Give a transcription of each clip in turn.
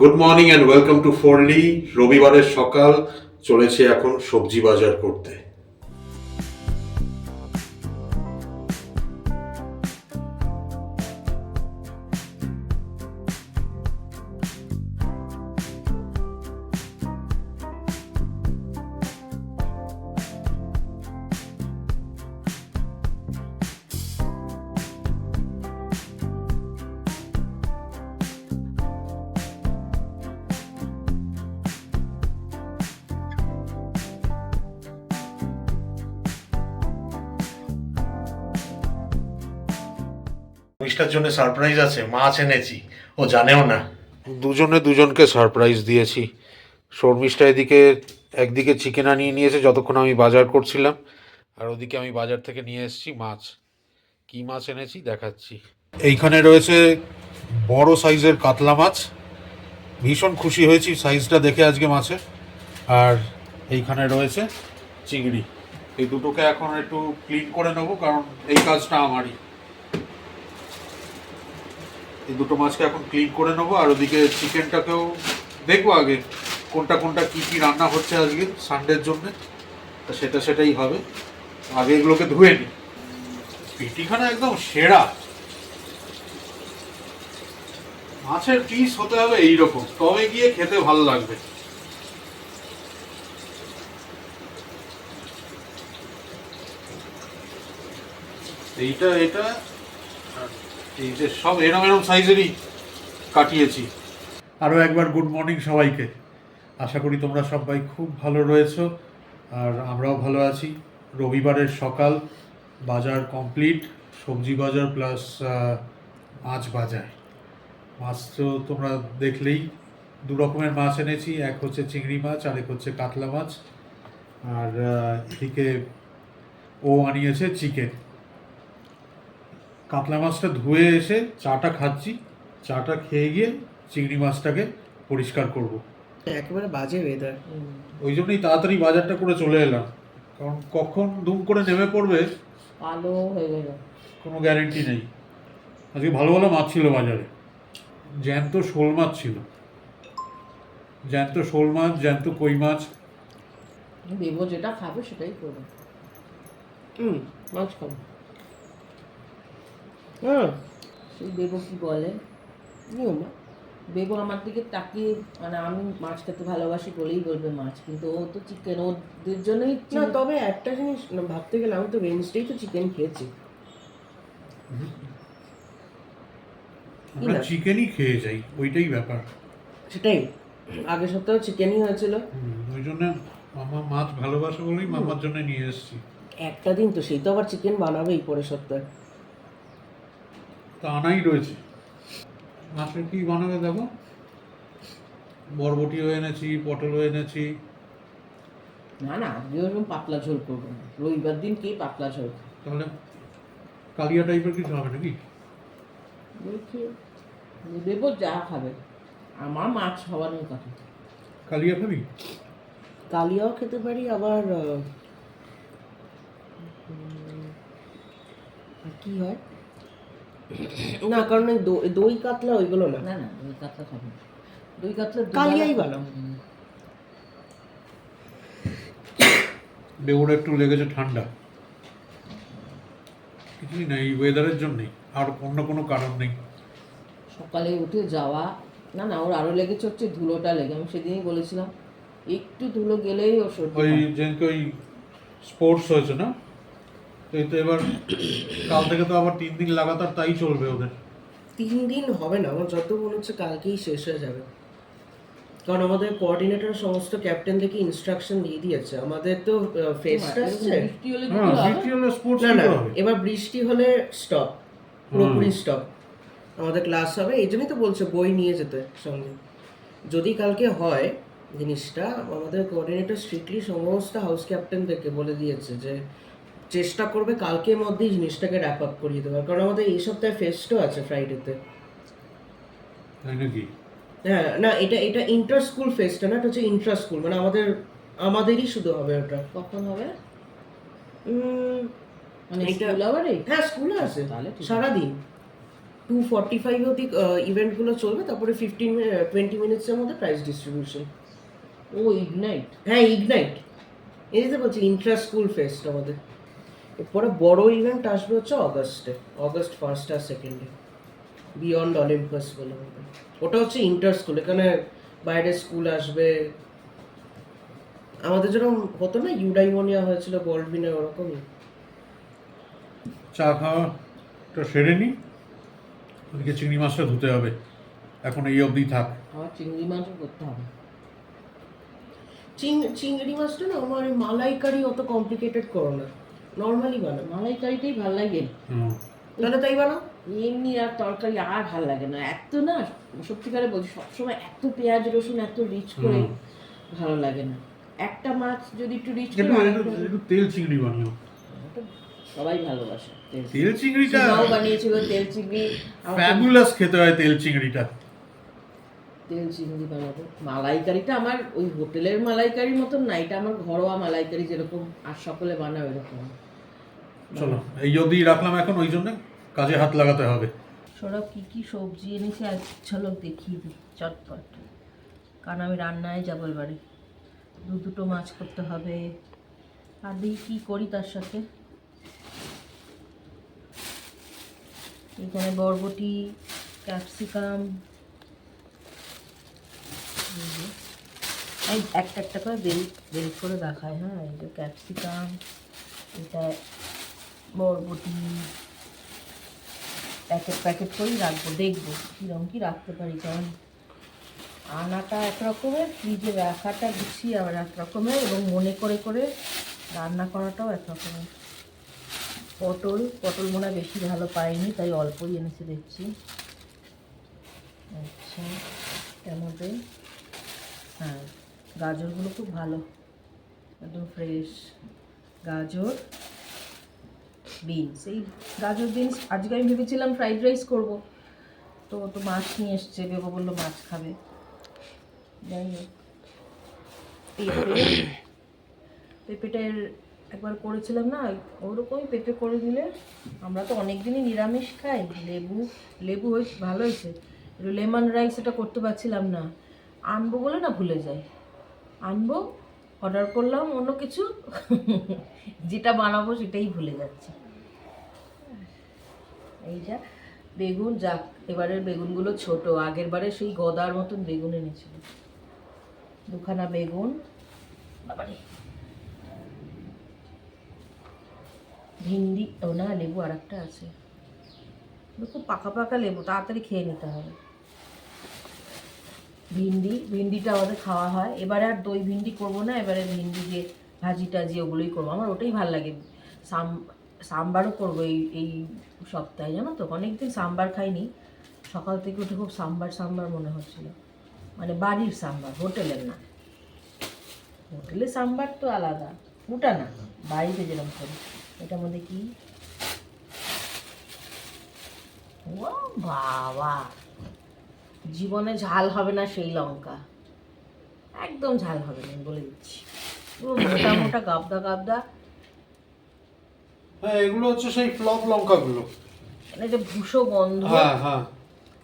Good morning and welcome to ফোরলি। রবিবারের সকাল, চলেছে এখন সবজি বাজার করতে। মিষ্টার জন্য সারপ্রাইজ আছে, মাছ এনেছি, ও জানেও না। দুজনে দুজনকে সারপ্রাইজ দিয়েছি। শর্মিষ্ঠা একদিকে চিকেন আনিয়ে নিয়েছে যতক্ষণ আমি বাজার করছিলাম, আর ওদিকে আমি বাজার থেকে নিয়ে এসেছি মাছ। কি মাছ এনেছি দেখাচ্ছি। এইখানে রয়েছে বড় সাইজের কাতলা মাছ, ভীষণ খুশি হয়েছি সাইজটা দেখে আজকে মাছের। আর এইখানে রয়েছে চিংড়ি। এই দুটোকে এখন একটু ক্লিন করে নেবো, কারণ এই কাজটা আমারই। এই দুটো মাছকে এখন ক্লিন করে নেবো, আর ওদিকে চিকেনটাকেও দেখবো আগে কোনটা কোনটা কি কি রান্না হচ্ছে আজকে সানডের জন্য, তা সেটাই হবে। আগে এগুলোকে ধুয়ে নিই। পিটিখানা একদম সেরা। মাছের পিস হতে হবে এইরকম, তবে গিয়ে খেতে ভালো লাগবে। এটা এই যে সব এরম সাইজেরই কাটিয়েছি। আরও একবার গুড মর্নিং সবাইকে। আশা করি তোমরা সবাই খুব ভালো রয়েছো, আর আমরাও ভালো আছি। রবিবারের সকাল, বাজার কমপ্লিট, সবজি বাজার প্লাস মাছ বাজার। মাছ তো তোমরা দেখলেই, দু রকমের মাছ এনেছি, এক হচ্ছে চিংড়ি মাছ আর এক হচ্ছে কাতলা মাছ। আর এদিকে ও আনিয়েছে চিকেন। কাতলা মাছটা ধুয়ে এসে চাটা খাচ্ছি, চাটা খেয়ে গিয়ে চিংড়ি মাছটাকে পরিষ্কার করব। একেবারে বাজে ওয়েদার, ওই জন্যই তাড়াতাড়ি বাজারটা করে চলে এলাম, কারণ কখন দুম করে নেমে পড়বে আলো হয়ে গেল, কোনো গ্যারেন্টি নেই। আজকে ভালো ভালো মাছ ছিল বাজারে। জ্যান্ত শোল মাছ ছিল, জ্যান্ত শোল মাছ, জ্যান্ত কই মাছ। দেবো যেটা খাবে সেটাই করবে। মাছ খাবো। সেই দেবো কি বলে, মা দেবো আমার দিকে তাকিয়ে, মানে আমি মাছ খেতে ভালোবাসি বলেই বলবে মাছ, কিন্তু ও তো চিকেন, ওদের জন্যই না। তবে একটা জিনিস ভাবতে গেলে, আমি তো ওয়েডনেসডেই তো চিকেন খেয়েছি। আমরা চিকেনই খেয়ে যাই, ওইটাই ব্যাপার। সেটাই, আগের সপ্তাহে চিকেনই হয়েছিল, ওই জন্য মামা মাছ ভালোবাসে বলেই মামার জন্য নিয়ে এসেছি। একটা দিন তো সেই তো আবার চিকেন বানাবেই পরের সপ্তাহে, তা আনাই রয়েছে। মাছের কি বানাবে দেখো, বরবটিও এনেছি, পটলও এনেছি। না না, আজকে ওরকম পাতলা ঝোল করবো না, রবিবার দিন কে পাতলা ঝোল খায়? তাহলে কালিয়া টাইপের কিছু হবে নাকি? দেখি দেবো যা খাবে, আমার মাছ হওয়ার কথা। কালিয়া খাবি? কালিয়াও খেতে পারি, আবার কি হয় না, কারণ দই কাতলা ওইগুলো না। না না, দই কাতলা খাবো না, দই কাতলা কালিয়াই ভালো। বেগুড়ে একটু লেগেছে ঠান্ডা, কিছুই না, এই ওয়েদারের জন্যই, আর অন্য কোনো কারণ নেই। সকালে উঠে যাওয়া, না না, ওর আরো লেগেছে হচ্ছে ধুলোটা লেগে, আমি সেদিনই বলেছিলাম একটু ধুলো গেলেই ওর সর্দি। ওই যেদিনকে ওই স্পোর্টস হয়েছে না, এই তো এবার কাল থেকে তো আবার 3 দিন লাগাতার তাই চলবে ওদের। 3 দিন হবে না, আমার যত মনে হচ্ছে কালকেই শেষ হয়ে যাবে, কারণ আমাদের কোঅর্ডিনেটর সমস্ত ক্যাপ্টেনদেরকে ইনস্ট্রাকশন দিয়ে দিয়েছে। আমাদের তো ফেস্ট আসছে, বৃষ্টি হলে স্পোর্টস না না, হবে। এবার বৃষ্টি হলে স্টপ, পুরোপুরি স্টপ। আমাদের ক্লাস হবে, এই জন্যই তো বলছে বই নিয়ে যেতে সঙ্গে। যদি কালকে হয় জিনিসটা, আমাদের কোঅর্ডিনেটর স্ট্রিক্টলি সমস্ত হাউস ক্যাপ্টেনদেরকে বলে দিয়েছে যে চেষ্টা করবে কালকের মধ্যেই জিনিসটাকে র্যাপ আপ করিয়ে দেওয়ার, কারণ আমাদের এই সপ্তাহে ফেস্টও আছে ফ্রাইডেতে। তাই নাকি? হ্যাঁ, না এটা ইন্টার স্কুল ফেস্ট না, এটা হচ্ছে ইন্ট্রা স্কুল, মানে আমাদেরই শুধু হবে ওটা। কখন হবে? মানে স্কুল আওয়ারে? হ্যাঁ, স্কুলে আছে সারাদিন। 2:45 অবধি ইভেন্টগুলো চলবে, তারপরে 20 মিনিটসের মধ্যে প্রাইজ ডিস্ট্রিবিউশন। ও ইগনাইট। হ্যাঁ, ইগনাইট, এই যে বলছি ইন্ট্রা স্কুল ফেস্ট আমাদের। এরপরে বড় ইভেন্ট আসবে হচ্ছে অগস্টে, অগস্ট 1 আর 2 বিয়ন্ড অলিম্পাস বলে হবে। ওটা হচ্ছে ইন্টার স্কুল, এখানে বাইরের স্কুল আসবে। আমাদের যেরকম হতো না ইউডাইমোনিয়া হয়েছিল বল্ডবিনে, ওরকমই। চা খাওয়াটা সেরে নি, ওদিকে চিংড়ি মাছটা ধুতে হবে, এখন এই অবধি থাক। আমার চিংড়ি মাছও করতে হবে। চিংড়ি মাছটা না আমার ওই মালাইকারি অত কমপ্লিকেটেড করো না, নর্মালি বানাও। মালাইকারিটাই ভাল লাগে। তাহলে তাই বানাও। এমনি আর তরকারি আর ভাল লাগে না, এত না সত্যিকারে বলছি, সবসময় এত পেঁয়াজ রসুন এত রিচ করে ভালো লাগে না। একটা মাছ যদি একটু রিচ করে একটু তেল চিংড়ি বানিও, সবাই ভালোবাসে। তেল চিংড়িটা সীমাও বানিয়েছিল তেল চিংড়ি, ফ্যাবুলাস খেতে হয় তেল চিংড়িটা। তেল চিংড়ি বানাবো। মালাইকারিটা আমার ওই হোটেলের মালাইকারির মতন না, এটা আমার ঘরোয়া মালাইকারি যেরকম আর সকলে বানায় ওইরকম। চলো এই অবধি রাখলাম, এখন ওই জন্য কাজে হাত লাগাতে হবে। সৌরভ কি কি সবজি এনেছে আর ঝলক দেখিয়ে দিই চটপট, কারণ আমি রান্নায় যাবো এবারে। দুটো মাছ করতে হবে, আর দিই কী করি তার সাথে। এখানে বরবটি, ক্যাপসিকাম, এই একটা একটা করে বের করে দেখায়। হ্যাঁ, এই যে ক্যাপসিকাম, এটা বরবটি, প্যাকেট করেই রাখবো, দেখবো কীরকম কী রাখতে পারি। কারণ আনাটা এক রকমের, ফ্রিজে রাখাটা গুছিয়ে আবার এক রকমের, এবং মনে করে করে রান্না করাটাও এক রকমের। পটল মনে হয় বেশি ভালো পাইনি, তাই অল্পই এনেছে দেখছি। আচ্ছা, টমেটো, হ্যাঁ গাজরগুলো খুব ভালো, একদম ফ্রেশ গাজর, বিনস। এই গাজর বিনস আজকে আমি ভেবেছিলাম ফ্রাইড রাইস করবো, তো মাছ নিয়ে এসছে, বেবো বললো মাছ খাবে। যাই হোক, পেঁপেটার একবার করেছিলাম না, ওরকমই পেঁপে করে দিলে। আমরা তো অনেক দিনই নিরামিষ খাই। লেবু হয়েছে, ভালো হয়েছে। লেমন রাইস এটা করতে পারছিলাম না, আনবো বলে না ভুলে যাই। আনবো, অর্ডার করলাম অন্য কিছু, যেটা বানাবো সেটাই ভুলে যাচ্ছি। এইটা বেগুন, যাক এবারের বেগুনগুলো ছোট, আগের বারে সেই গদার মতন বেগুন এনেছিল। দুখানা বেগুন, বাবারে। ভিন্ডি, ও না লেবু আর একটা আছে, খুব পাকা পাকা লেবু, তাড়াতাড়ি খেয়ে নিতে হবে। ভিন্ডিটা আমাদের খাওয়া হয়। এবারে আর দই ভিন্ডি করবো না, এবারে ভিন্ডি যে ভাজি টাজি ওগুলোই করবো, আমার ওটাই ভালো লাগে। সাম্বারও করবো এই সপ্তাহে, জানো তো অনেকদিন সাম্বার খাইনি। সকাল থেকে উঠে খুব সাম্বার মনে হচ্ছিল, মানে বাড়ির সাম্বার, হোটেলের না। হোটেলের সাম্বার তো আলাদা, ওটা না, বাড়িতে যেরকম করি। এটার মধ্যে কি, ও বাবা, জীবনে ঝাল হবে না সেই লঙ্কা, একদম ঝাল হবে না, বলে দিচ্ছি। পুরো মোটা মোটা গাবদা। হ্যাঁ, এগুলো হচ্ছে সেই ফ্লপ লঙ্কাগুলো, মানে একটা ভুষো গন্ধ। হ্যাঁ,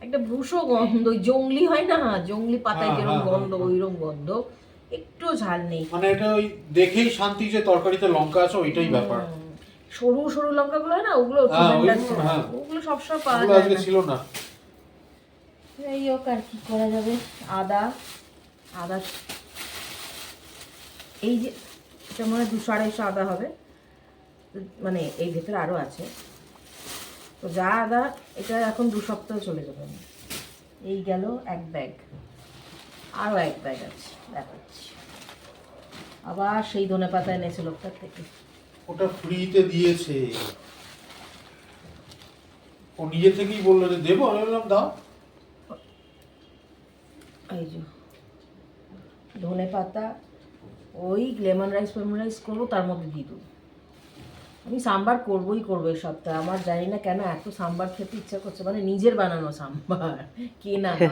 একটা ভুষো গন্ধ, জংলি হয় না, জংলি পাতায় যেরকম গন্ধ, ওইরকম গন্ধ, একটু ঝাল নেই। মানে এটা ওই দেখেই শান্তি যে তরকারিতে লঙ্কা আছে, ওইটাই ব্যাপার। সরু সরু লঙ্কাগুলো হয় না, ওগুলো ওগুলো সবসময় পাওয়া যায় না, ছিল না। যাই হোক, আর কি করা যাবে। আদা, এই যে এটা মনে হয় 200-250 আদা হবে, মানে এই ভেতরে আরও আছে। তো যা আদা, এটা এখন 2 সপ্তাহ চলে যাবে। এই গেল 1 ব্যাগ, আরও 1 ব্যাগ আছে, দেখাচ্ছি। আবার সেই ধনেপাতা এনেছে লোকটার থেকে, ওটা ফ্রিতে দিয়েছে, ও নিজে থেকেই বললো যে দেবো, আমি বললাম দাও। এই যে ধনেপাতা, ওই লেমন রাইস করবো, তার মধ্যে দিয়ে দেবো। আমি সাম্বার করবোই এই সপ্তাহে। আমার জানি না কেন এত সাম্বার খেতে ইচ্ছা করছে, মানে নিজের বানানো সাম্বার, কেনা না।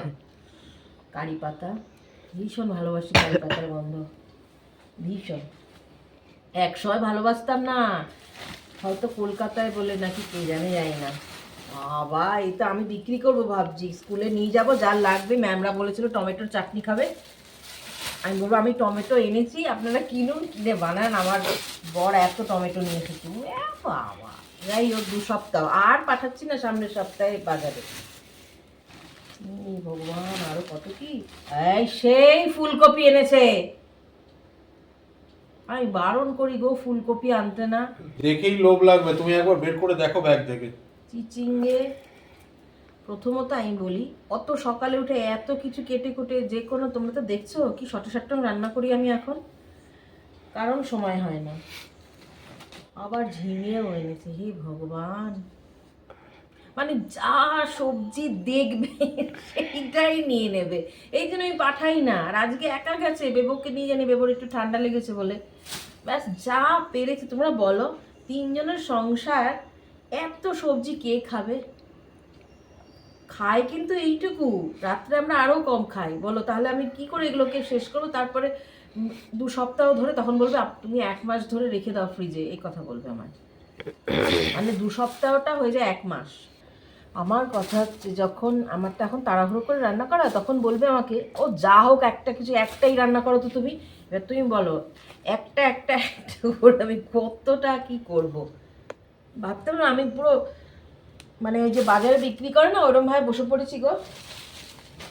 কারি পাতা, ভীষণ ভালোবাসি কারি পাতার গন্ধ, ভীষণ। একসময় ভালোবাসতাম না, হয়তো কলকাতায় বলে নাকি কে জানে, যায় না, বাবা, এই তো আমি বিক্রি করবো ভাবছি, স্কুলে নিয়ে যাবো, যার লাগবে। ম্যামরা বলেছিল টমেটোর চাটনি খাবে, আমি বলবো আমি টমেটো এনেছি, আপনারা কিনুন, কিনে বানান। আমার বর এত টমেটো নিয়ে এসেছি, বাবা। যাই হোক, 2 সপ্তাহ আর পাঠাচ্ছি না, সামনের সপ্তাহে বাজারে। ভগবান, আরো কত কি। এই সেই ফুলকপি এনেছে, আমি বারণ করি গো ফুলকপি আনতে না। দেখেই লোভ লাগবে, তুমি একবার বের করে দেখো ব্যাগ থেকে। চিচিঙ্গে, প্রথমত আমি বলি, অত সকালে উঠে এত কিছু কেটে কুটে, যে কোনো, তোমরা তো দেখছো কি শটে রান্না করি আমি এখন, কারণ সময় হয় না। আবার ঝিঙেও এনেছে, হে ভগবান, মানে যা সবজি দেখবে সেইটাই নিয়ে নেবে, এই জন্য আমি পাঠাই না। আর আজকে একা গেছে, বেবুকে নিয়ে জানি, বেবুর একটু ঠান্ডা লেগেছে বলে, ব্যাস যা পেরেছে। তোমরা বলো, 3 জনের সংসার, এত সবজি কে খাবে? খাই কিন্তু এইটুকু, রাত্রে আমরা আরও কম খাই। বলো তাহলে আমি কি করে এগুলোকে শেষ করবো? তারপরে 2 সপ্তাহ ধরে, তখন বলবে তুমি 1 মাস ধরে রেখে দাও ফ্রিজে, এই কথা বলবে আমার। মানে 2 সপ্তাহটা হয়ে যায় 1 মাস। আমার কথা হচ্ছে, যখন আমারটা এখন তাড়াহুড়ো করে রান্না করা, তখন বলবে আমাকে, ও যা হোক একটা কিছু একটাই রান্না করো তো তুমি। এবার তুমি বলো, একটা করে আমি কতটা কি করব? ভাবতে পারো আমি পুরো, মানে ওই যে বাজারে বিক্রি করে না, ওরম ভাবে বসে পড়েছি গো।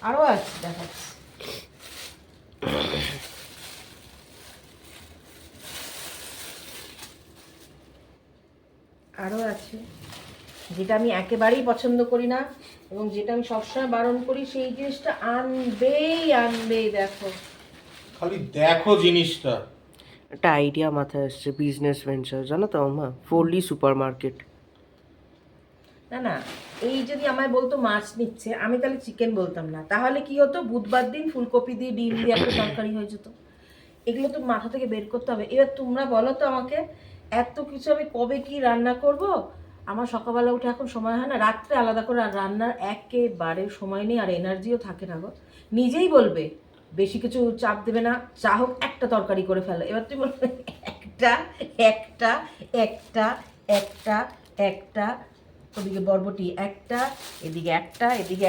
আরও আছে, দেখাচ্ছি। আরও আছে, যেটা আমি একেবারেই পছন্দ করি না, এবং যেটা আমি সবসময় বারণ করি, সেই জিনিসটা আনবেই। দেখো, খালি দেখো জিনিসটা। একটা আইডিয়া মাথায় আসছে, বিজনেস ভেঞ্চার, জানো তো মা, ফুললি সুপার মার্কেট। না, এই যদি আমায় বলতো মাছ নিচ্ছে, আমি তাহলে চিকেন বলতাম না। তাহলে কি হতো, বুধবার দিন ফুলকপি দিয়ে ডিম দিয়ে একটা তরকারি হয়ে যেত। এগুলো তো মাথা থেকে বের করতে হবে। এবার তোমরা বলো তো আমাকে, এত কিছু আমি কবে কি রান্না করব? আমার সকালবেলা উঠে এখন সময় হয় না, রাত্রে আলাদা করে আর রান্নার একেবারে সময় নেই, আর এনার্জিও থাকে না গো। নিজেই বলবে বেশি কিছু চাপ দেবে না, যা হোক একটা তরকারি করে ফেলো। এবার তুমি বলবে একটা একটা একটা একটা একটা ওদিকে বরবটি একটা, এদিকে একটা, এদিকে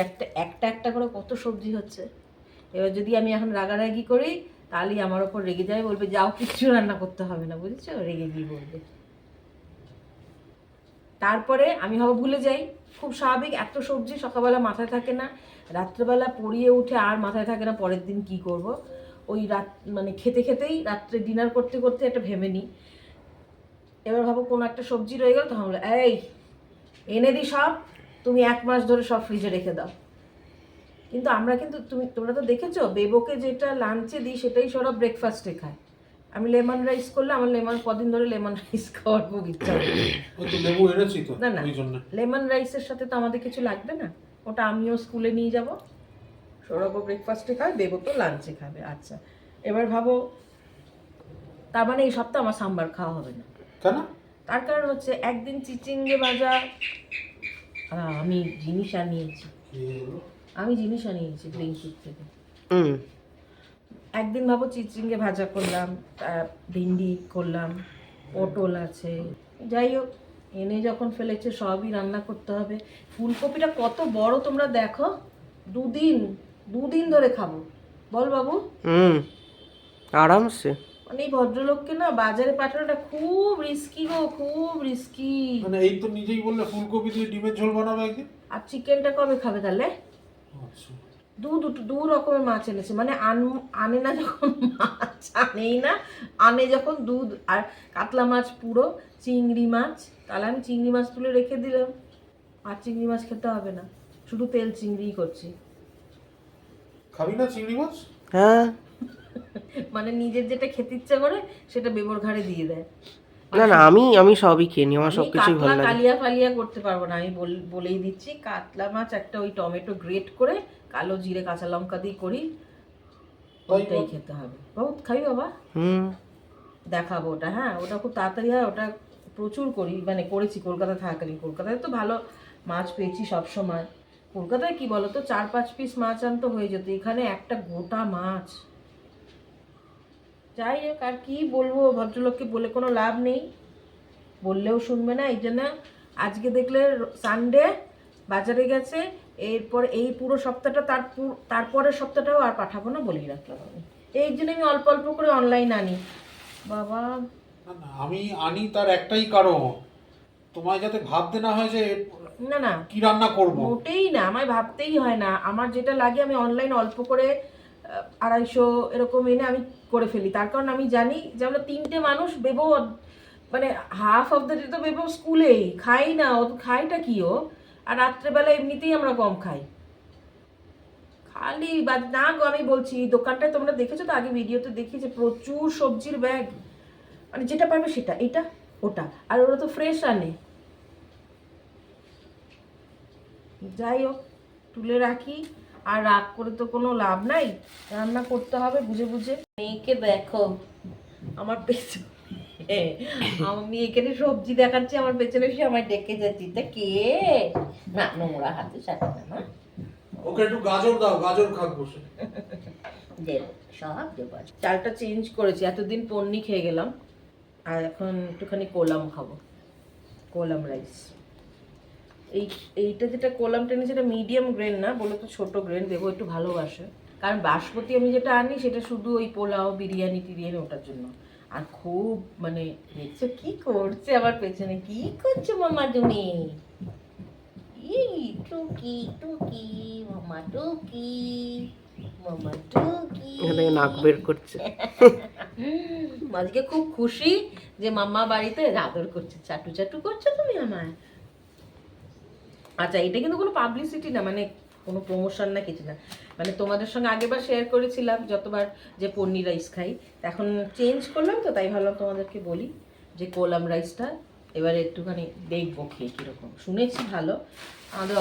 একটা করে কত সবজি হচ্ছে। এবার যদি আমি এখন রাগারাগি করি, তাহলেই আমার ওপর রেগে যায়, বলবে যাও কিচ্ছু রান্না করতে হবে না, বুঝেছো? রেগে গিয়ে বলবে। তারপরে আমি হবো ভুলে যাই, খুব স্বাভাবিক। এত সবজি সকালবেলা মাথায় থাকে না, রাত্রেবেলা পড়িয়ে উঠে আর মাথায় থাকে না পরের দিন কি করব। ওই রাত, মানে খেতেই রাত্রে ডিনার করতে করতে একটা ভেবে নিই। এবার ভাবো কোনো একটা সবজি রয়ে গেল, তখন বলে এই এনে দিই সব, তুমি 1 মাস ধরে সব ফ্রিজে রেখে দাও। কিন্তু আমরা কিন্তু, তোমরা তো দেখেছো, বেবোকে যেটা লাঞ্চে দিই সেটাই সব ব্রেকফাস্টে খায়। আমি লেমন রাইস করলে, আমার কদিন ধরে লেমন রাইস খাওয়ার খুব ইচ্ছা হচ্ছে। ওই তো লেবু এনেছি তো, না ওই জন্য। লেমন রাইসের সাথে তো আমাদের কিছু লাগবে না, ওটা আমিও স্কুলে নিয়ে যাব। সৌরভও ব্রেকফাস্টে খাবে, বেবো তো লাঞ্চে খাবে। আচ্ছা, এবার ভাবো, তার মানে এই সপ্তাহ আমার সাম্বার খাওয়া হবে না। কেন? তার কারণ হচ্ছে, একদিন চিচিঙ্গে ভাজা, আমি জিনিস আনিয়েছি ব্লিঙ্কিট থেকে। একদিন ভাবো চিচিঙ্গে ভাজা করলাম, ভিন্ডি করলাম, পটল আছে, যাই হোক, এনে যখন ফেলেছে সবই রান্না করতে হবে। ফুলকপিটা কত বড় তোমরা দেখো, 2 দিন ধরে খাবো, বল বাবু। আরামসে। মানে এই ভদ্রলোককে না বাজারে পাঠানোটা খুব রিস্কি গো, খুব রিস্কি। মানে এই তো নিজেই বললে ফুলকপি দিয়ে ডিমের ঝোল বানাবে একদিন। আর চিকেনটা কবে খাবে তাহলে? আচ্ছা, দু রকমের মাছ এনেছে, মানে আনে না যখন মাছ আনেই না, আনে যখন দুধ আর কাতলা মাছ, পুরো চিংড়ি মাছ। তাহলে আমি চিংড়ি মাছ তুলে রেখে দিলাম, আর চিংড়ি মাছ খেতে হবে না, শুধু তেল চিংড়িই করছি। খাবি না চিংড়ি মাছ? হ্যাঁ, মানে নিজের যেটা খেতে ইচ্ছা করে সেটা বেবর ঘাড়ে দিয়ে দেয়। না আমি সবই খেয়ে নিই, আমার আমি সবকিছুই ভালো কাতলা লাগে। কালিয়া ফালিয়া করতে পারবো না, আমি বলেই দিচ্ছি। কাতলা মাছ একটা, ওই টমেটো গ্রেট করে কালো জিরে কাঁচা লঙ্কা দিয়ে করি, ওইটাই খেতে হবে। বাবু খাবি বাবা? দেখাবো ওটা, হ্যাঁ ওটা খুব তাড়াতাড়ি হয়, ওটা প্রচুর করি, মানে করেছি কলকাতা থাকাকালীন। কলকাতায় তো ভালো মাছ পেয়েছি সব সময়। কলকাতায় কি বলো তো, 4-5 পিস মাছ আনতে হয়ে যেত, এখানে একটা গোটা মাছ। যাই হোক, আর কি বলবো, ভদ্রলোককে বলে কোনো লাভ নেই, বললেও শুনবে না। এই জন্য আজকে দেখলে সানডে, বাজারে গেছে, এরপর এই পুরো সপ্তাহটা তারপরের সপ্তাহটাও আর পাঠাবো না বলেই রাখলাম আমি। এই জন্য আমি অল্প অল্প করে অনলাইন আনি বাবা। না না, আমি আনি তার একটাই কারণ, তোমায় যাতে ভাবতে না হয় যে না না, কি রান্না করব। মোটেই না, আমায় ভাবতেই হয় না। আমার যেটা লাগে আমি অনলাইন অল্প করে 250 এরকম এনে আমি করে ফেলি। তার কারণ আমি জানি যে আমরা 3টে মানুষ, বেবো মানে হাফ অফ দ্য ডে তো বেবো স্কুলেই খাই না, ও খাইটা কি ও, আর রাত্রেবেলা এমনিতেই আমরা কম খাই। খালি না গো, আমি বলছি দোকানটায় তোমরা দেখেছো তো, আগে ভিডিওতে দেখিয়েছে প্রচুর সবজির ব্যাগ, মানে যেটা পারবে সেটা, এটা ওটা, আর ওরা তো ফ্রেশ আনে। যাই হোক, তুলে রাখি, আর রাগ করে তো কোনো লাভ নাই, রান্না করতে হবে বুঝে বুঝে। মেয়েকে দেখো আমার পেছনে, আমি এখানে সবজি দেখাচ্ছি, আমার পেছনে সে আমায় ডেকে যাচ্ছি, তা কে না, নোংরা হাতে সাথে না মা, ওকে একটু গাজর দাও, গাজর খাক বসে। দেবো সব দেবো। চালটা চেঞ্জ করেছি, এতদিন পন্নি খেয়ে গেলাম, আর এখন একটুখানি কোলাম খাবো, কোলাম রাইস। এইটা যেটা কোলামটা নিয়ে, সেটা মিডিয়াম গ্রেন না, বলে তো ছোটো গ্রেন, দেবো একটু ভালোবাসে। কারণ বাসমতি আমি যেটা আনি সেটা শুধু ওই পোলাও বিরিয়ানি টিরিয়ানি ওটার জন্য। আর খুব মানে দেখছো কি করছে আমার পেছনে, কি করছো মামা তুমি? এই টুকি টুকি মামা, টুকি মামা, টুকি নাক বের করছে। আজকে খুব খুশি যে মাম্মা বাড়িতে আদর করছে, চাটু চাটু করছো তুমি আমায়। আচ্ছা, এটা কিন্তু কোনো পাবলিসিটি না, মানে কোনো প্রমোশন না, কিছু না, মানে তোমাদের সঙ্গে আগেরবার শেয়ার করেছিলাম যতবার যে পনির রাইস খাই, এখন চেঞ্জ করলাম তো, তাই ভাবলাম তোমাদেরকে বলি যে কোলাম রাইসটা এবারে একটুখানি দেখবো খেয়ে কীরকম। শুনেছি ভালো, আমাদের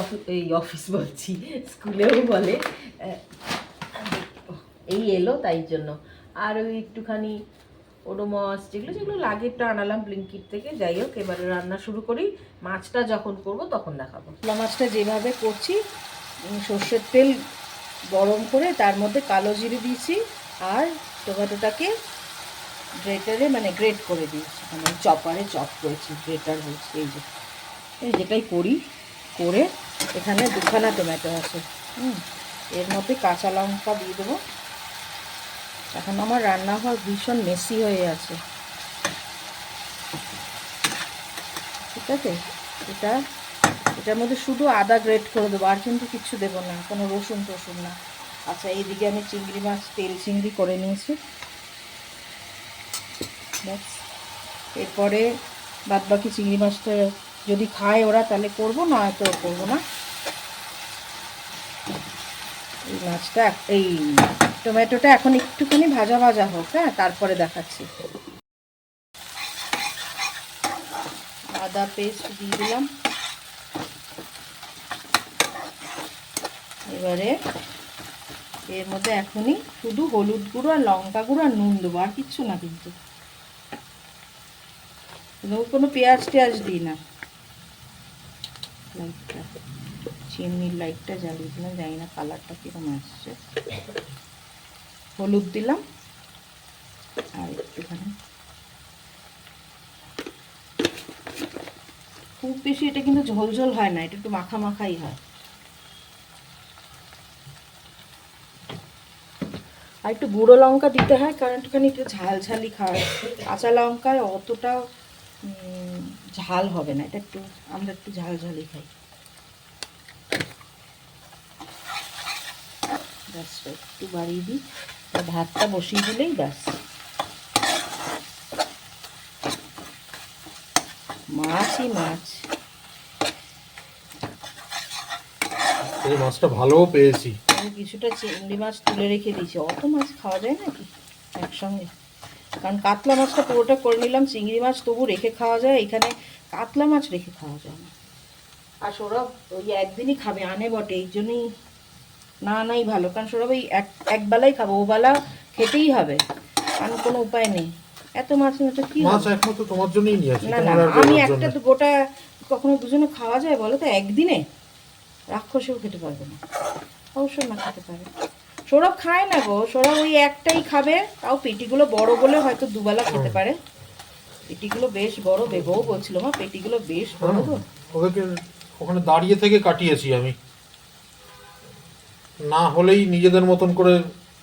অফিস বলছি, স্কুলেও বলে, এই এলো তাই জন্য। আর ওই একটুখানি ওডোমস যেগুলো যেগুলো লাগে একটু আনালাম ব্লিঙ্কিট থেকে। যাই হোক, এবারে রান্না শুরু করি, মাছটা যখন করব তখন দেখাবো। পোলা মাছটা যেভাবে করছি, সর্ষের তেল গরম করে তার মধ্যে কালো জিরে দিয়েছি, আর টমেটোটাকে গ্রেটারে মানে গ্রেট করে দিয়েছি, মানে চপারে চপ করেছি, গ্রেটার বলছি, এই যে যেটাই করি করে। এখানে 2খানা টমেটো আছে, এর মধ্যে কাঁচা লঙ্কা দিয়ে দেবো। এখন আমার রান্নাঘর ভীষণ মেসি হয়ে আছে, ঠিক আছে। এটার মধ্যে শুধু আদা গ্রেট করে দেবো, আর কিন্তু কিছু দেবো না, কোনো রসুন টসুন না। আচ্ছা, এইদিকে আমি চিংড়ি মাছ তেল চিংড়ি করে নিয়েছি, ব্যাস। এরপরে বাদবাকি চিংড়ি মাছটা যদি খায় ওরা তাহলে করবো, না তো করবো না। এই মাছটা, এই টমেটোটা এখন একটুখানি ভাজা ভাজা হোক, হ্যাঁ, তারপরে দেখাচ্ছি। আদা পেস্ট দিয়ে দিলাম, এবারে এর মধ্যে এখনই শুধু হলুদ গুঁড়ো আর লঙ্কা গুঁড়ো আর নুন দেবো, আর কিচ্ছু না, কিন্তু কোনো পেঁয়াজ টেয়াজ দিই না। লাইটটা, চিমনির লাইটটা জ্বালিয়ে দিলাম, জানি না কালারটা কিরকম আসছে। হলুদ দিলাম, আর একটুখানি, খুব বেশি এটা কিন্তু ঝোল ঝোল হয় না, এটা একটু মাখা মাখাই হয়। আর একটু গুঁড়ো লঙ্কা দিতে হয়, কারণ একটুখানি একটু ঝাল ঝালি খাওয়া, কাঁচা লঙ্কায় অতটা ঝাল হবে না, এটা একটু আমরা একটু ঝাল ঝালি খাই। ব্যাস, একটু বাড়িয়ে দিই, ভাতটা বসিয়ে দিলেই ব্যাস। মাছই মাছ, এই মাছটা ভালোও পেয়েছি। আমি কিছুটা চিংড়ি মাছ তুলে রেখে দিয়েছি, অত মাছ খাওয়া যায় নাকি একসঙ্গে, কারণ কাতলা মাছটা পুরোটা করে নিলাম, চিংড়ি মাছ তবু রেখে খাওয়া যায়, এখানে কাতলা মাছ রেখে খাওয়া যায় না। আর সৌরভ ওই একদিনই খাবে, আনে বটে, এই জন্যই না নাই ভালো, কারণ সৌরভ ওই একবেলাই খাবো, ওবেলা খেতেই হবে, কারণ কোনো উপায় নেই। এত মাছ নিয়ে কি মাছ একমাত্র তোমার জন্যই নিয়ে আসি, না না, আমি একটা তো গোটা কখনো দুজনে খাওয়া যায় বলো তো একদিনে? রাক্ষসেও খেতে পারবে না, অবশ্যই না খেতে পারে। সৌরভ খায় না গো, সৌরভ ওই একটাই খাবে, তাও পেটিগুলো বড় বলে হয়তো দুবেলা খেতে পারে। পেটিগুলো বেশ বড়, বেবও বলছিল মা পেটিগুলো বেশ বড় গো। ওদেরকে ওখানে দাঁড়িয়ে থেকে কাটিয়েছি আমি, না হলেই নিজেদের মতন করে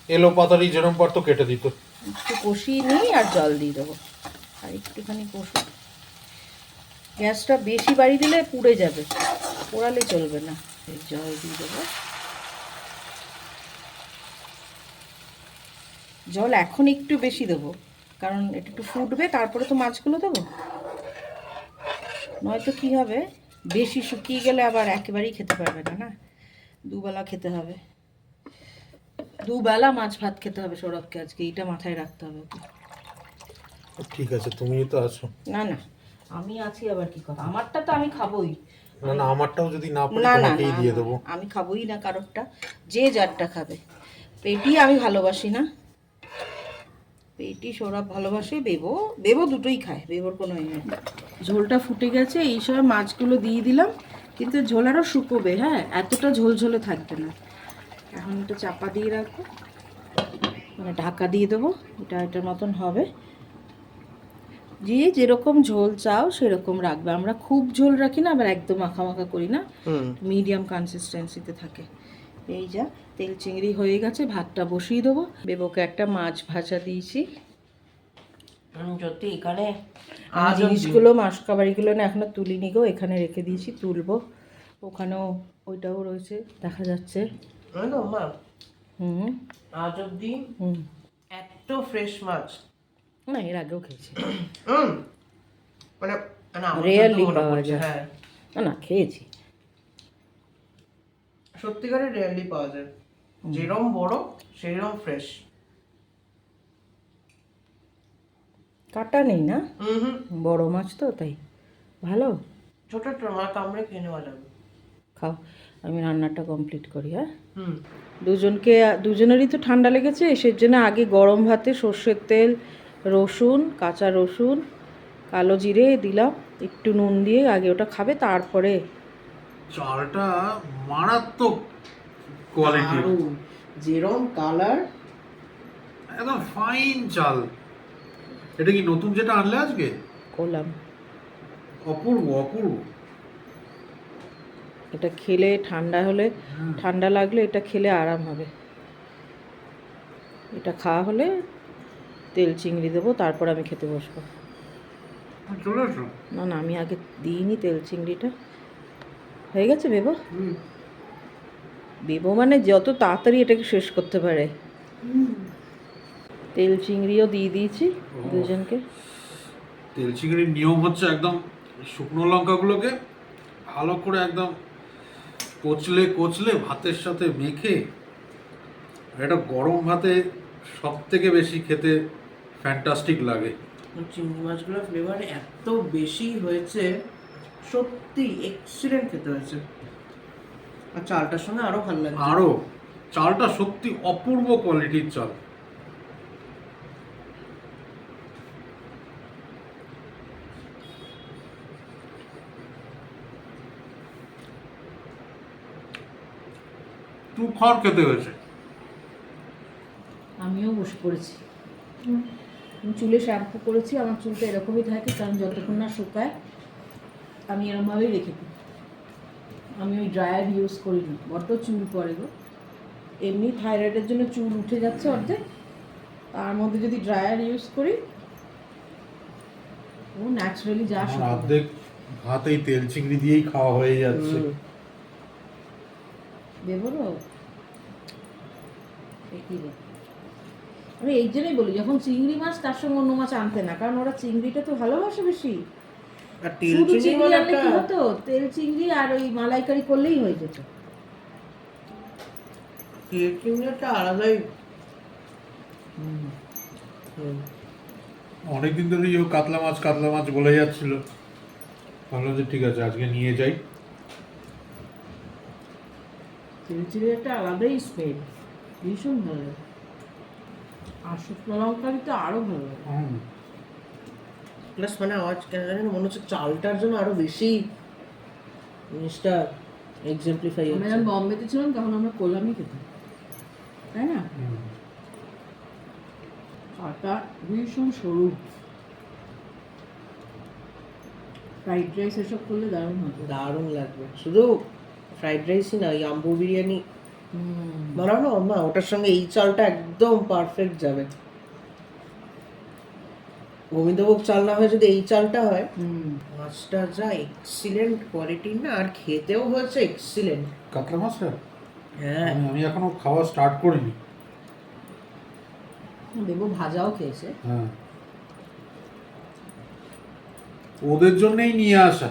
এলো পাতারি যেরম পারতো কেটে দিত। একটু কষিয়ে নিই আর জল দিয়ে দেবো, আর একটুখানি কষি। গ্যাসটা বেশি বাড়িয়ে দিলে পুড়ে যাবে, পোড়ালে চলবে না। এই জল দিয়ে দেবো, জল এখন একটু বেশি দেবো কারণ এটা একটু ফুটবে, তারপরে তো মাছগুলো দেবো। নয়তো কী হবে, বেশি শুকিয়ে গেলে আবার একেবারেই খেতে পারবে না, না দুবেলা খেতে হবে, দুবেলা মাছ ভাত খেতে হবে সৌরভকে আজকে, এইটা মাথায় রাখতে হবে ওকে। ঠিক আছে, তুমি তো আছো। না না, আমি আছি আবার কি কথা, আমারটা তো আমি খাবোই। না না, আমারটাও যদি না পারি না না তোমাকেই দিয়ে দেবো। আমি খাবোই না কারোরটা, যে যারটা খাবে। পেটি আমি ভালোবাসি না, পেটি সৌরভ ভালোবাসে, বেবো বেবো দুটোই খায়, বেবোর কোনো ইয়ে নেই। ঝোলটা ফুটে গেছে, এই সময় মাছগুলো দিয়ে দিলাম, কিন্তু ঝোল আরও শুকোবে, হ্যাঁ এতটা ঝোল ঝোলে থাকবে না। এখন এটা চাপা দিয়ে রাখবো, মানে ঢাকা দিয়ে দেবো, এটার মতন হবে। যে যেরকম ঝোল চাও সেরকম রাখবে, আমরা খুব ঝোল রাখি না, আবার একদম মাখা মাখা করি না, মিডিয়াম কনসিস্টেন্সিতে থাকে। এই যা তেল চিংড়ি হয়ে গেছে, ভাতটা বসিয়ে দেবো। বেবোকে একটা মাছ ভাজা দিয়েছি, যদি এখানে জিনিসগুলো মাসকাবারিগুলো না এখনো তুলিনি গো, এখানে রেখে দিয়েছি, তুলবো। ওখানেও ওইটাও রয়েছে, দেখা যাচ্ছে। হুম আজ অব্দি হুম এত ফ্রেশ মাছ না, এর আগেও খেয়েছি, মানে রেয়ারলি পাওয়া যায়। হ্যাঁ, না না খেয়েছি, সত্যিকারের রেয়ারলি পাওয়া যায়, যেরকম বড় সেরকম ফ্রেশ। কাটা নেই না, বড় মাছ তো তাই ভালো। ছোট ছোট মাছ কামড়ে খেয়ে নেওয়া যাবে। খাও, আমি রান্নাটা কমপ্লিট করি। হ্যাঁ, হুম, দুজনেরই তো ঠান্ডা লেগেছে, সের জন্য আগে গরম ভাতে সর্ষের তেল, রসুন, কাঁচা রসুন, কালো জিরে দিলাম, একটু নুন দিয়ে আগে ওটা খাবে, তারপরে চালটা মারাত্মক কোয়ালিটির, দারুণ, যেরকম কালার, একদম ফাইন চাল। এটা কি নতুন যেটা আনলে আজকে? করলাম। অপূর্ব অপূর্ব। এটা খেলে ঠান্ডা হলে, ঠান্ডা লাগলে এটা খেলে আরাম হবে। এটা খাওয়া হলে তেল চিংড়ি দেবো, তারপর আমি খেতে বসবো। চলে এসো। না না, আমি আগে দিইনি তেল চিংড়িটা। হয়ে গেছে বেবো, বেবো মানে যত তাড়াতাড়ি এটাকে শেষ করতে পারে। তেল চিংড়িও দিয়ে দিয়েছি দুজনকে। তেল চিংড়ির নিয়ম হচ্ছে একদম শুকনো লঙ্কাগুলোকে ভালো করে একদম কচলে কচলে ভাতের সাথে মেখে, এটা গরম ভাতে সব থেকে বেশি খেতে ফ্যান্টাস্টিক লাগে। চিংড়ি মাছগুলোর ফ্লেভার এত বেশি হয়েছে, সত্যি এক্সিলেন্ট খেতে হয়েছে। আর চালটার সঙ্গে আরো ভালো লাগছে। আরও চালটা সত্যি অপূর্ব কোয়ালিটির চাল। তুফান খেতে হয়েছে। আমিও বসে পড়েছি, চুলে শ্যাম্পু করেছি, আমার চুলটা এরকমই থাকে, কারণ যতক্ষণ না শুকায় আমি এরকমভাবেই রেখে দিই। আমি ওই ড্রায়ার ইউজ করি না, বড্ড চুল পড়ে গো। এমনি থাইরয়েডের জন্য চুল উঠে যাচ্ছে অর্ধেক, তার মধ্যে যদি ড্রায়ার ইউজ করি ও ন্যাচারালি যা আমার শুকাবে। অর্ধেক ভাত এই তেল চিংড়ি দিয়েই খাওয়া হয়ে যাচ্ছে। দেবো না কি রে, আমি এই জন্যই বলি যখন চিংড়ি মাছ তার সঙ্গে অন্য মাছ আনতে না, কারণ ওরা চিংড়িটা তো ভালোবাসে বেশি। আর তেল শুধু চিংড়ি চিংড়ি মানে আনলে কি একটা হতো, তেল চিংড়ি আর ওই মালাইকারি করলেই হয়ে যেত। তেল চিংড়ি একটা আলাদাই। অনেকদিন ধরেই ও কাতলা মাছ বলে যাচ্ছিল, ভাবলাম যে ঠিক আছে আজকে নিয়ে যাই। তেল চিংড়ি একটা আলাদাই স্মেল, ভীষণ ভালো লাগে। আর শুকনো লঙ্কারি তো আরো ভালো লাগে। প্লাস মানে আওয়াজ কেন জানি না মনে হচ্ছে চালটার জন্য আরো বেশি জিনিসটা এক্সাম্পলিফাই আমরা হচ্ছে। যখন বম্বেতে ছিলাম তখন আমরা কোলামই খেতাম, তাই না? আটা ভীষণ সরু। ফ্রাইড রাইস এসব করলে দারুণ হবে। দারুণ লাগবে। শুধু ফ্রাইড রাইসই না, ওই আম্বু বিরিয়ানি বানানো না, ওটার সঙ্গে এই চালটা একদম পারফেক্ট যাবে। গোবিন্দভোগ চাল না হয় যদি এই চালটা হয়, মাছটা যা এক্সিলেন্ট কোয়ালিটির না, আর খেতেও হয়েছে এক্সিলেন্ট। কাতলা মাছটা হ্যাঁ, আমি এখনো খাওয়া স্টার্ট করিনি। দেবো ভাজাও খেয়েছে। হ্যাঁ, ওদের জন্যই নিয়ে আসা।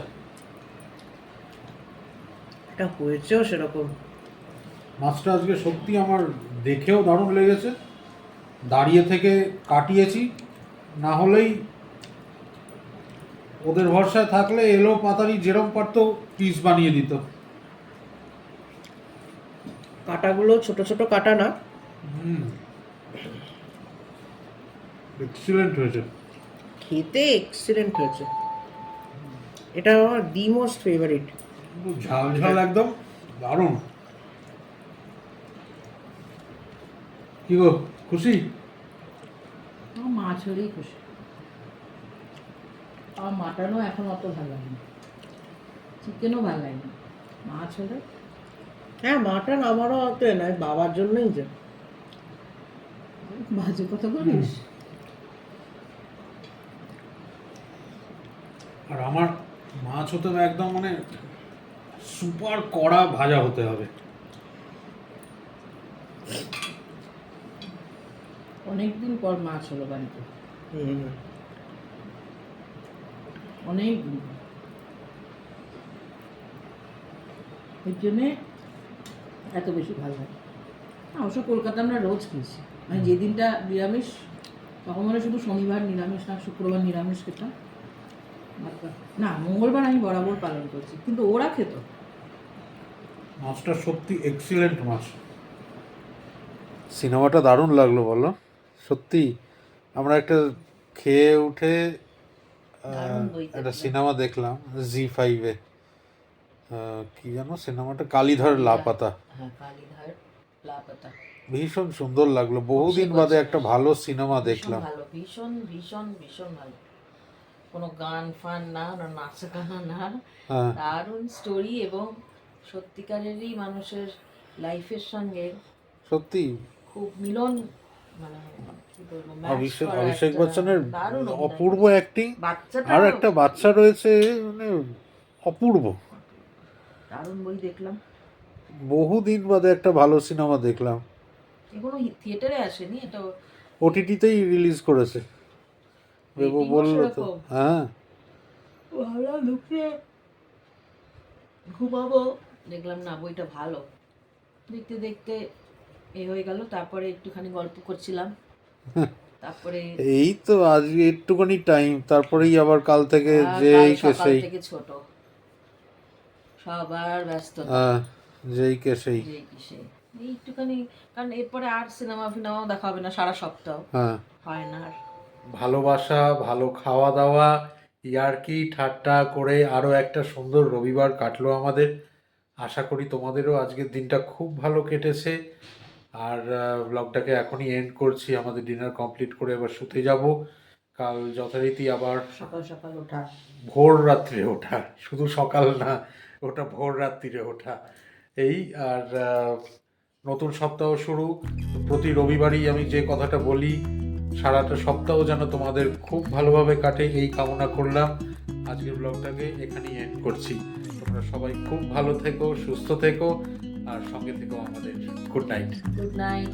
এটা হয়েছেও সেরকম। মাছটা আজকে সত্যি আমার দেখেও দারুণ লেগেছে। দাঁড়িয়ে থেকে কাটিয়েছি, না হলেই ওদের ভরসায় থাকলে এলো পাতারি যেরম পারতো পিস বানিয়ে দিত। কাটাগুলো ছোট ছোট কাটা না, এক্সিলেন্ট হয়েছে, খেতে এক্সিলেন্ট হয়েছে। এটা আমার দি মোস্ট ফেভারিট। ঝাল ঝাল একদম দারুণ। কি গো, খুশি? আমার মাছ হলেই খুশি। আমার মাটনও এখন অত ভালো লাগে না, চিকেনও ভালো লাগে না, মাছ হলে। হ্যাঁ, মাটন আমারও অত নয়, বাবার জন্যই যে। বাজে কথা বলিস। আর আমার মাছ হতে হবে একদম মানে সুপার কড়া ভাজা হতে হবে। অনেকদিন পর মাছ হলো বাড়িতে, হুম। অনেক দিন। এর জন্যে এত বেশি ভালো লাগে। অবশ্য কলকাতা আমরা রোজ খেয়েছি, মানে যেদিনটা নিরামিষ তখন মানে শুধু শনিবার নিরামিষ না, শুক্রবার নিরামিষ খেতাম। না, মঙ্গলবার আমি বরাবর পালন করছি, কিন্তু ওরা খেত। মাছটা সত্যি এক্সিলেন্ট মাছ। সিনেমাটা দারুণ লাগলো বলো, সত্যি। আমরা একটা খেয়ে উঠে দারুণ বই একটা দেখলাম। সিনেমা দেখলাম জি5-এ। কি জানো সিনেমাটা, কালীধর লাপাতা। হ্যাঁ, কালীধার লাপাতা। ভীষণ সুন্দর লাগলো, বহুদিন বাদে একটা ভালো সিনেমা দেখলাম। ভালো, ভীষণ ভীষণ ভীষণ ভালো। কোনো গান ফান না, নাচ গানা না, হ্যাঁ, দারুণ স্টোরি এবং সত্যিকারেরই মানুষের লাইফের সঙ্গে সত্যি খুব মিলন, মানে কি বলবো, match করা অভিষেক একটা বচ্চনের দারুণ অভিনয় অপূর্ব করেছে। অ্যাক্টিং। বাচ্চাটা আর একটা বাচ্চা রয়েছে, মানে অপূর্ব। দারুণ বই দেখলাম। বহুদিন বাদে একটা ভালো সিনেমা দেখলাম। এগুলো থিয়েটারে আসেনি, এটা ওটিটিতেই রিলিজ করেছে। বেবু rating ও বললো তো। সেরকম। হ্যাঁ, ভালো ঢুকে ঘুমাবো, দেখলাম না বইটা ভালো। দেখতে দেখতে এ হয়ে গেল, তারপরে একটুখানি গল্প করছিলাম, তারপরে এই তো আজ একটুখানি টাইম, তারপরেই আবার কাল থেকে কাল যেই কে সকাল সেই। থেকে ছোট, সবার ব্যস্ততা, হ্যাঁ, যেই কে সেই। যে কি সে। এই একটুখানি, কারণ এরপরে আর সিনেমা ফিনেমাও দেখা হবে না সারা সপ্তাহ, হ্যাঁ, হয় না আর। ভালোবাসা, ভালো খাওয়া দাওয়া, ইয়ার্কি ঠাট্টা করে আরও একটা সুন্দর রবিবার কাটলো আমাদের। আশা করি তোমাদেরও আজকের দিনটা খুব ভালো কেটেছে। আর ব্লগটাকে এখনই এন্ড করছি, আমাদের ডিনার কমপ্লিট করে এবার শুতে যাব। কাল যথারীতি আবার সকাল সকাল ওঠা, ভোর রাত্রে ওঠা, শুধু সকাল না, ওটা ভোর রাত্রিরে ওঠা। এই আর নতুন সপ্তাহ শুরু। প্রতি রবিবারই আমি যে কথাটা বলি, সারাটা সপ্তাহ যেন তোমাদের খুব ভালোভাবে কাটে এই কামনা করলাম। আজকের ব্লগটাকে এখানেই এন্ড করছি। তোমরা সবাই খুব ভালো থেকো, সুস্থ থেকো, আর সঙ্গে থেকো আমাদের। Good night. Good night.